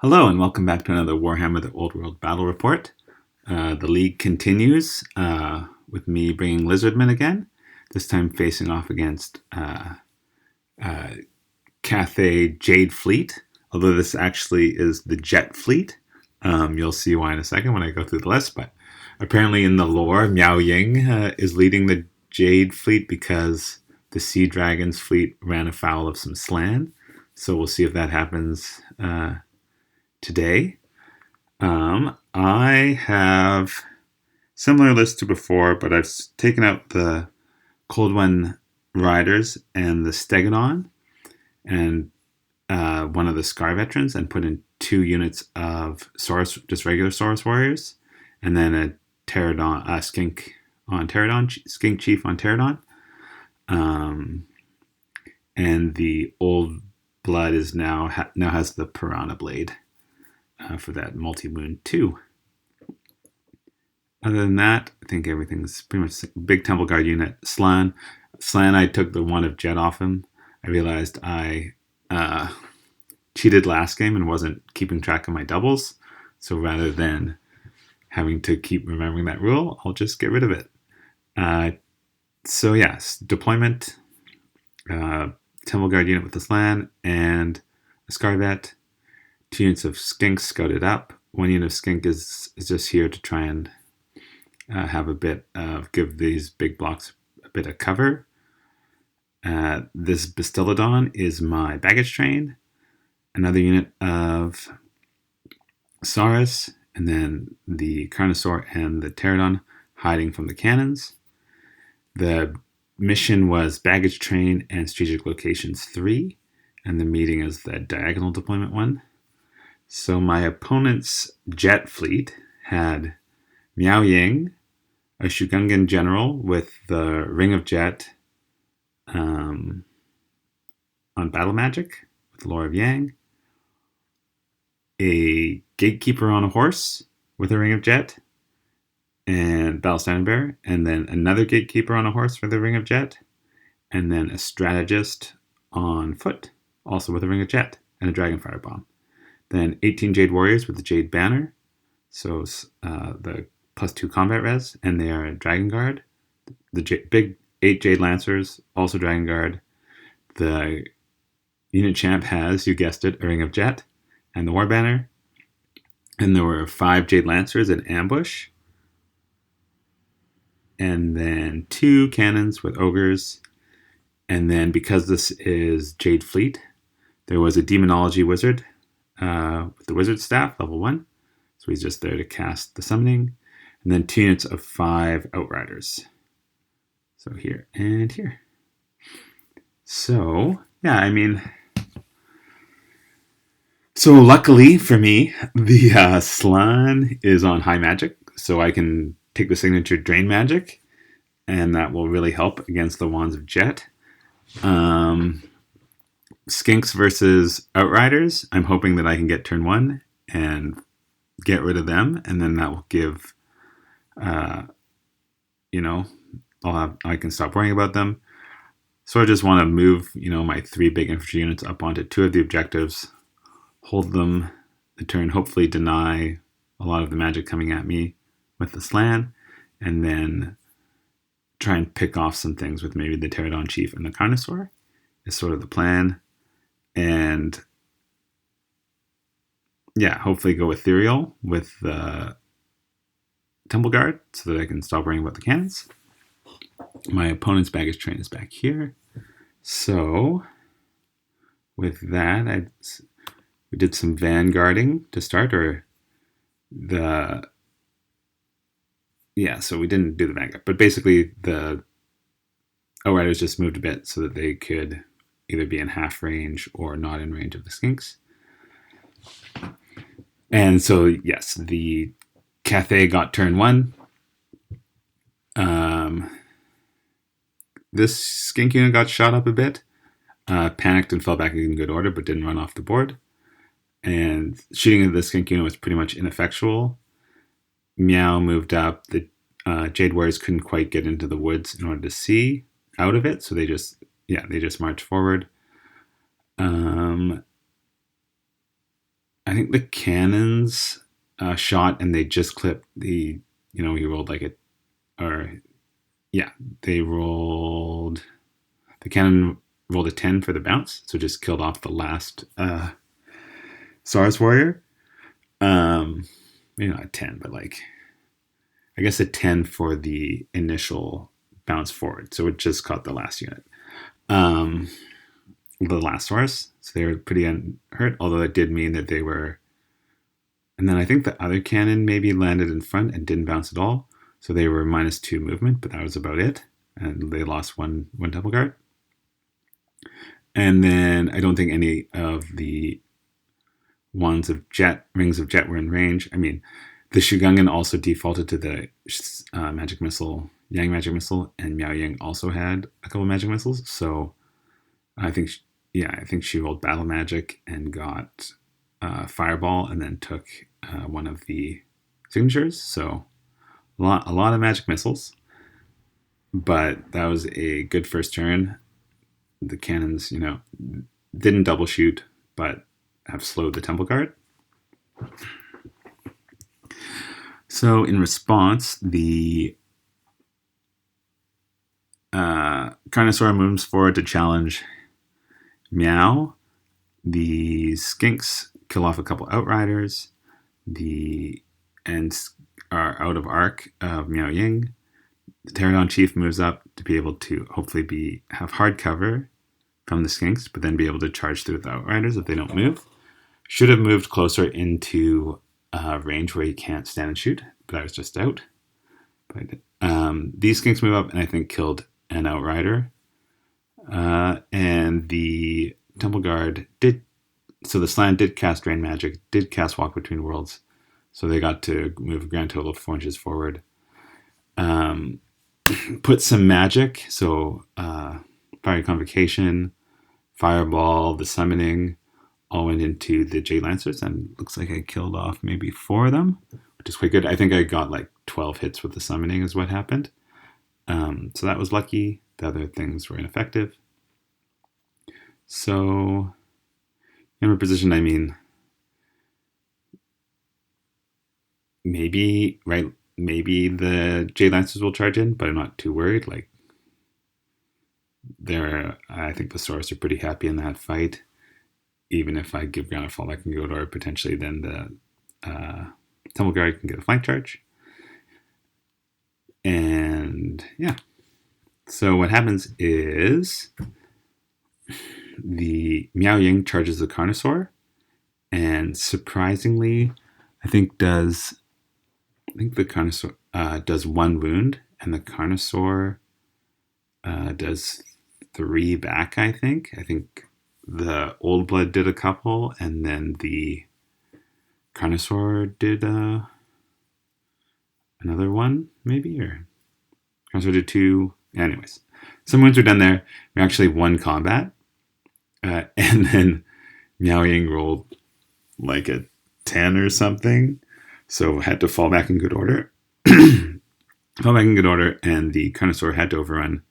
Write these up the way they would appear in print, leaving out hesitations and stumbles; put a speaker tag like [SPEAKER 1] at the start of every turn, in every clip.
[SPEAKER 1] Hello and welcome back to another Warhammer the Old World Battle Report. The League continues with me bringing Lizardmen again, this time facing off against Cathay Jade fleet, although this actually is the Jet fleet. You'll see why in a second when I go through the list, but apparently in the lore, Miao Ying is leading the Jade fleet because the Sea Dragon's fleet ran afoul of some slan, so we'll see if that happens today. I have similar list to before, but I've taken out the Cold One Riders and the Stegodon and one of the Scar Veterans and put in 2 units of Saurus, just regular Saurus Warriors, and then a Pterodon, Skink on Pterodon, Skink Chief on Pterodon. And the Old Blood is now has the Piranha Blade. For that multi-moon 2. Other than that, I think everything's pretty much big Temple Guard unit. Slan, I took the one of Jet off him. I realized I cheated last game and wasn't keeping track of my doubles. So rather than having to keep remembering that rule, I'll just get rid of it. So yes, deployment, Temple Guard unit with the Slan and a Scarvet. 2 units of Skink scouted up. 1 unit of Skink is just here to try and have a bit of, give these big blocks a bit of cover. This Bastillodon is my baggage train. Another unit of Saurus, and then the Carnosaur and the Pterodon hiding from the cannons. The mission was baggage train and strategic locations 3, and the meeting is the diagonal deployment 1. So my opponent's Jet fleet had Miao Ying, a Shugungan general with the Ring of Jet on Battle Magic with Lore of Yang, a Gatekeeper on a horse with a Ring of Jet and Battle Standing Bearer, and then another Gatekeeper on a horse with a Ring of Jet, and then a Strategist on foot, also with a Ring of Jet and a Dragonfire Bomb. Then 18 Jade Warriors with the Jade Banner, so the +2 combat res, and they are Dragon Guard. The big 8 Jade Lancers, also Dragon Guard. The unit champ has, you guessed it, a Ring of Jet and the War Banner. And there were 5 Jade Lancers in ambush. And then 2 cannons with Ogres. And then because this is Jade Fleet, there was a Demonology Wizard with the Wizard Staff, level 1. So he's just there to cast the summoning. And then 2 units of 5 Outriders. So here and here. So, yeah, I mean... So luckily for me, the Slan is on high magic. So I can take the signature Drain Magic. And that will really help against the Wands of Jet. Skinks versus Outriders. I'm hoping that I can get turn 1 and get rid of them, and then that will give, I can stop worrying about them. So I just want to move, my 3 big infantry units up onto 2 of the objectives, hold them the turn, hopefully deny a lot of the magic coming at me with the Slan, and then try and pick off some things with maybe the Pterodon Chief and the Carnosaur is sort of the plan. And yeah, hopefully go ethereal with the Temple Guard so that I can stop worrying about the cannons. My opponent's baggage train is back here. So with that, we did some vanguarding to start, so we didn't do the vanguard, but basically the Outriders just moved a bit so that they could either be in half range or not in range of the Skinks. And so, yes, the Cathay got turn 1. This Skink unit got shot up a bit, panicked and fell back in good order, but didn't run off the board. And shooting at the Skink unit was pretty much ineffectual. Meow moved up. The Jade Warriors couldn't quite get into the woods in order to see out of it, so they just marched forward. I think the cannons shot and they just clipped the, he rolled like they rolled, the cannon rolled a 10 for the bounce, so just killed off the last Saurus warrior. Maybe not a 10, but like, I guess a 10 for the initial bounce forward. So it just caught the last unit. The last Saurus. So they were pretty unhurt, although it did mean that they were. And then I think the other cannon maybe landed in front and didn't bounce at all. So they were -2 movement, but that was about it. And they lost one temple guard. And then I don't think any of the rings of jet were in range. I mean, the Shugungan also defaulted to the magic missile, Yang magic missile, and Miao Ying also had a couple of magic missiles. So I think she rolled battle magic and got fireball, and then took one of the signatures. So a lot of magic missiles, but that was a good first turn. The cannons, didn't double shoot, but have slowed the temple guard. So in response, the Carnosaur moves forward to challenge Meow. The Skinks kill off a couple Outriders. And are out of arc of Miao Ying. The Pterodon Chief moves up to be able to hopefully have hard cover from the Skinks, but then be able to charge through the Outriders if they don't move. Should have moved closer into range where you can't stand and shoot, but I was just out. But these Skinks move up and I think killed an Outrider. And the Temple Guard did. So the Slan did cast Rain Magic, did cast Walk Between Worlds. So they got to move a grand total of 4 inches forward. Put some magic. So Fiery Convocation, Fireball, the Summoning, all went into the Jade Lancers. And looks like I killed off maybe 4 of them, which is quite good. I think I got like 12 hits with the Summoning is what happened. So that was lucky. The other things were ineffective. So in my position, I mean, maybe the Jade Lancers will charge in, but I'm not too worried. Like, I think the Saurus are pretty happy in that fight. Even if I give ground a fallback and go to potentially then the Temple Guard can get a flank charge. And yeah. So what happens is the Miao Ying charges the Carnosaur, and surprisingly, I think the Carnosaur does 1 wound, and the Carnosaur does 3 back, I think. I think the Old Blood did a couple, and then the Carnosaur did another one, maybe, or Carnosaur did 2. Anyways, some wounds were done there. We actually won combat, and then Miao Ying rolled like a 10 or something, so had to fall back in good order. And the Carnosaur had to overrun,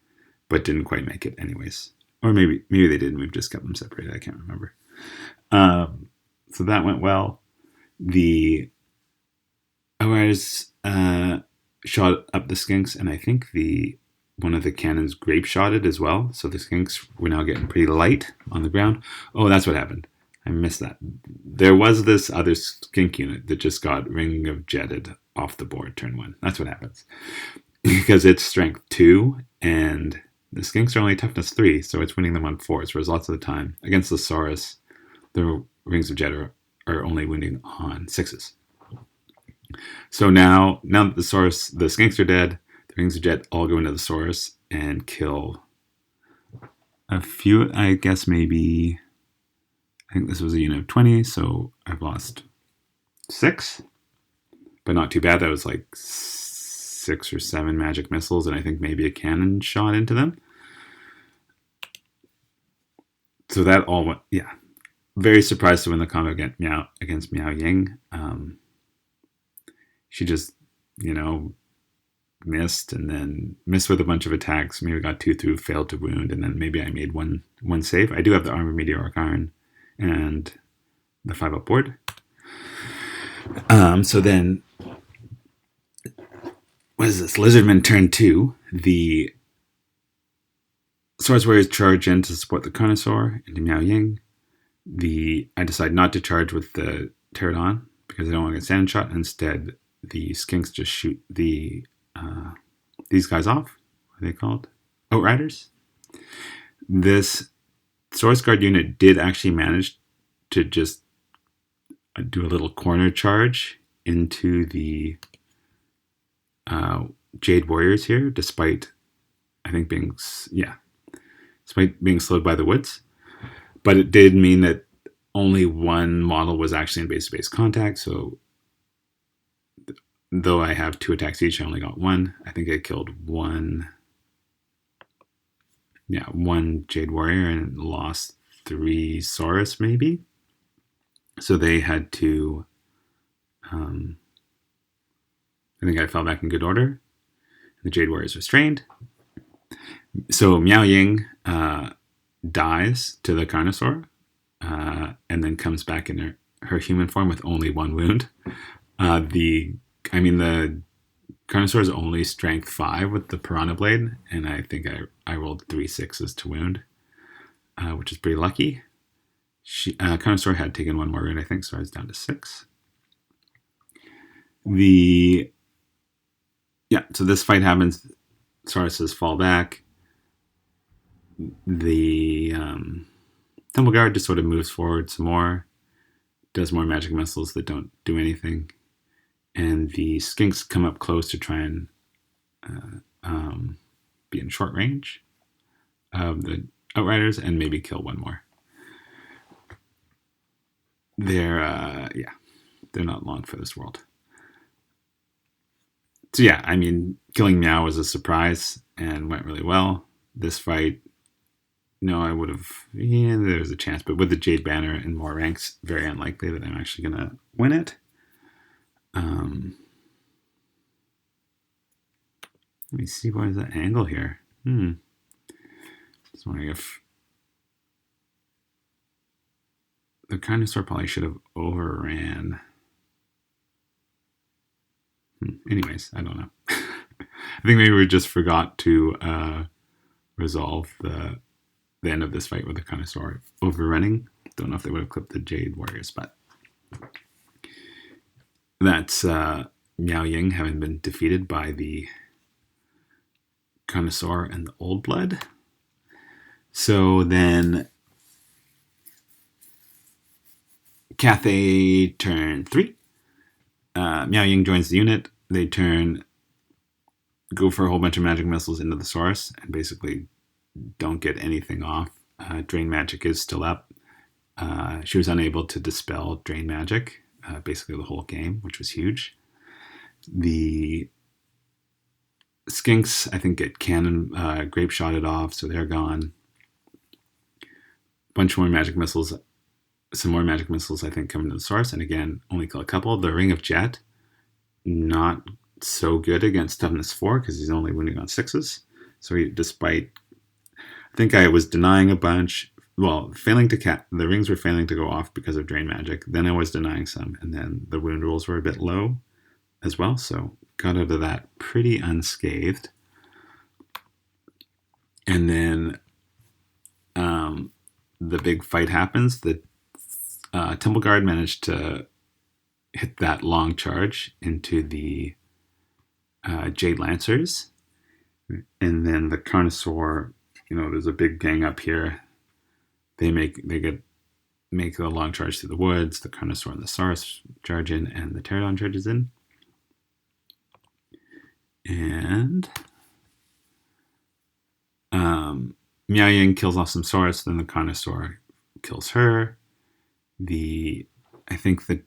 [SPEAKER 1] but didn't quite make it anyways. Or maybe they did, and we've just kept them separated. I can't remember. So that went well. The Outriders shot up the Skinks, and I think one of the cannons grape shotted as well. So the Skinks were now getting pretty light on the ground. Oh, that's what happened. I missed that. There was this other Skink unit that just got Ring of Jetted off the board turn 1. That's what happens. Because it's strength 2, and the Skinks are only toughness 3, so it's winning them on 4s, whereas lots of the time, against the Saurus, the Rings of Jet are only winning on 6s. So now that the Skinks are dead, the Rings of Jet all go into the Saurus and kill a few, I guess maybe, I think this was a unit of 20, so I've lost 6, but not too bad. That was like 6 or 7 magic missiles, and I think maybe a cannon shot into them. So that all went, yeah. Very surprised to win the combat against Miao Ying. She just, missed, and then missed with a bunch of attacks. Maybe got 2 through, failed to wound, and then maybe I made one save. I do have the Armor Meteoric Iron and the 5-up board. So then, what is this? Lizardmen turn 2. The Swords Warriors charge in to support the Carnosaur into Miao Ying. I decide not to charge with the Pterodon because I don't want to get standing shot. Instead, the Skinks just shoot these guys off. What are they called? Outriders. This Source Guard unit did actually manage to just do a little corner charge into the Jade Warriors here, despite being slowed by the woods. But it did mean that only one model was actually in base-to-base contact. So though I have 2 attacks each, I only got 1. I think I killed one Jade Warrior and lost 3 Saurus maybe. So they had to, I think I fell back in good order. The Jade Warriors restrained. So Miao Ying dies to the Carnosaur and then comes back in her human form with only 1 wound. The Carnosaur is only strength 5 with the Piranha Blade, and I think I rolled 3 6s to wound, which is pretty lucky. Carnosaur had taken 1 more wound, I think, so I was down to 6. So this fight happens. Sauruses fall back. The Temple Guard just sort of moves forward some more, does more magic missiles that don't do anything, and the Skinks come up close to try and be in short range of the Outriders and maybe kill 1 more. They're not long for this world. So killing Meow was a surprise and went really well. This fight, I would have, there was a chance, but with the Jade Banner and more ranks, very unlikely that I'm actually going to win it. Let me see, what is the angle here? Just wondering if the Carnosaur probably should have overran. Anyways, I don't know. I think maybe we just forgot to resolve the end of this fight with the Carnosaur overrunning. Don't know if they would have clipped the Jade Warriors, but that's Miao Ying having been defeated by the Carnosaur and the Old Blood. So then Cathay turn 3. Miao Ying joins the unit. They go for a whole bunch of magic missiles into the Saurus and basically don't get anything off. Drain magic is still up. She was unable to dispel drain magic basically the whole game, which was huge. The Skinks, I think, get cannon grape shotted off, so they're gone. Bunch more magic missiles. Some more magic missiles, I think, come into the Saurus, and again, only kill a couple. The Ring of Jet, not so good against toughness 4 because he's only wounding on 6s. So I think I was denying a bunch. Well, the rings were failing to go off because of drain magic. Then I was denying some, and then the wound rolls were a bit low as well. So got out of that pretty unscathed. And then the big fight happens. The Temple Guard managed to hit that long charge into the Jade Lancers. And then the Carnosaur, there's a big gang up here. They make the long charge through the woods. The Carnosaur and the Saurus charge in, and the Pterodon charges in. And Miao Ying kills off some Saurus, then the Carnosaur kills her. I think the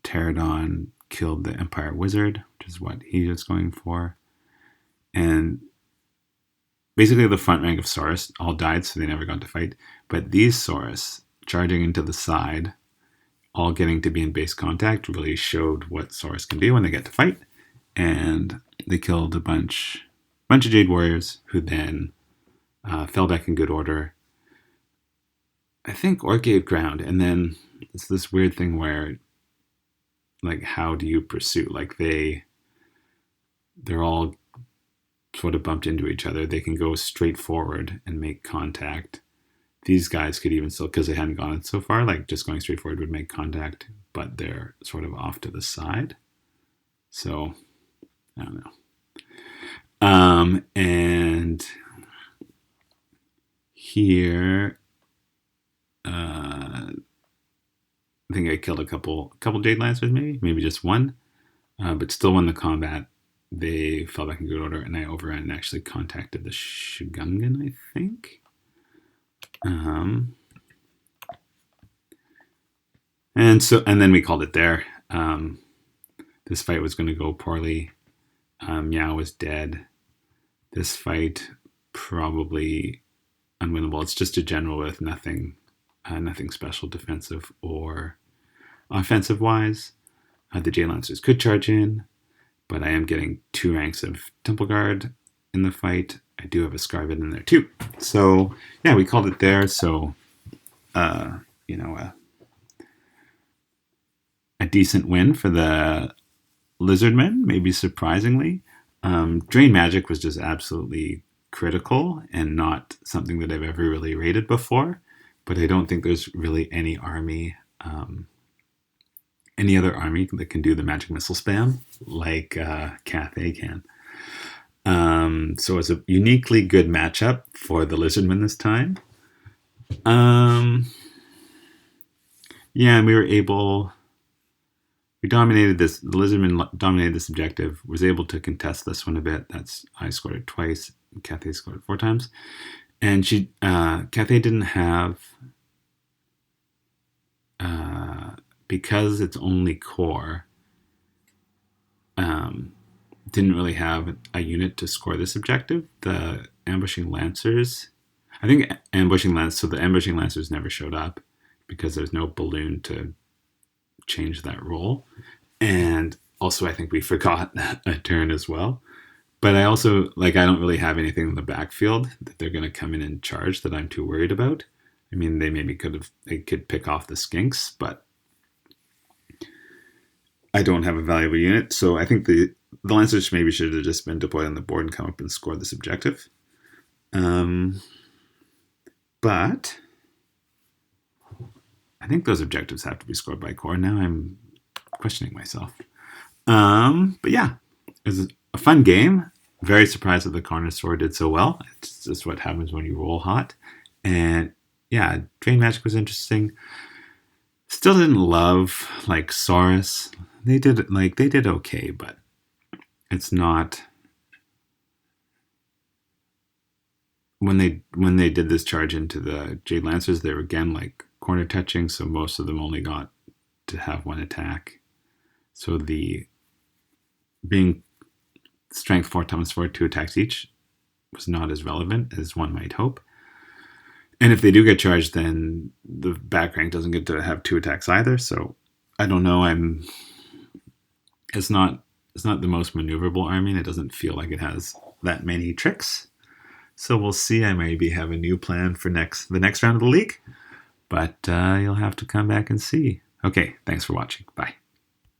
[SPEAKER 1] Pterodon killed the Empire Wizard, which is what he was going for. And basically the front rank of Saurus all died, so they never got to fight. But these Saurus charging into the side, all getting to be in base contact, really showed what Saurus can do when they get to fight. And they killed a bunch of Jade Warriors, who then fell back in good order. I think or gave ground, and then it's this weird thing where like how do you pursue? Like they're all sort of bumped into each other. They can go straight forward and make contact. These guys could even still, because they hadn't gone so far, like just going straight forward would make contact, but they're sort of off to the side. So I don't know. And here, I think I killed a couple Jade Lancers, maybe just one, but still won the combat. They fell back in good order, and I overran and actually contacted the Shigungan, I think. And then we called it there. This fight was going to go poorly. Meow was dead. This fight probably unwinnable. It's just a general with nothing special defensive or offensive wise. The Jade Lancers could charge in, but I am getting 2 ranks of Temple Guard in the fight. I do have a Scarvid in there too. So yeah, we called it there. So a decent win for the Lizardmen, maybe surprisingly. Drain Magic was just absolutely critical and not something that I've ever really rated before. But I don't think there's really any army, any other army that can do the magic missile spam like Cathay can. So it's a uniquely good matchup for the Lizardmen this time. Yeah, and we dominated this. The Lizardmen dominated this objective. Was able to contest this one a bit. I scored it twice. Cathay scored it 4 times, and Cathay didn't have because it's only core. Didn't really have a unit to score this objective. The ambushing lancers, I think the ambushing lancers never showed up because there's no balloon to change that role. And also I think we forgot a turn as well. But I also, I don't really have anything in the backfield that they're going to come in and charge that I'm too worried about. I mean, they could pick off the skinks, but I don't have a valuable unit. So I think the Lancers maybe should have just been deployed on the board and come up and score this objective. But I think those objectives have to be scored by core. Now I'm questioning myself. But yeah, it was a fun game. Very surprised that the Carnosaur did so well. It's just what happens when you roll hot. And yeah, Drain Magic was interesting. Still didn't love Saurus. They did okay, but it's not. When they did this charge into the Jade Lancers, they were again corner touching, so most of them only got to have 1 attack. So the being strength 4 times 4, 2 attacks each was not as relevant as one might hope. And if they do get charged, then the back rank doesn't get to have 2 attacks either. So I don't know. It's not the most maneuverable army, and it doesn't feel like it has that many tricks. So we'll see. I maybe have a new plan for the next round of the league, but you'll have to come back and see. Okay, thanks for watching. Bye.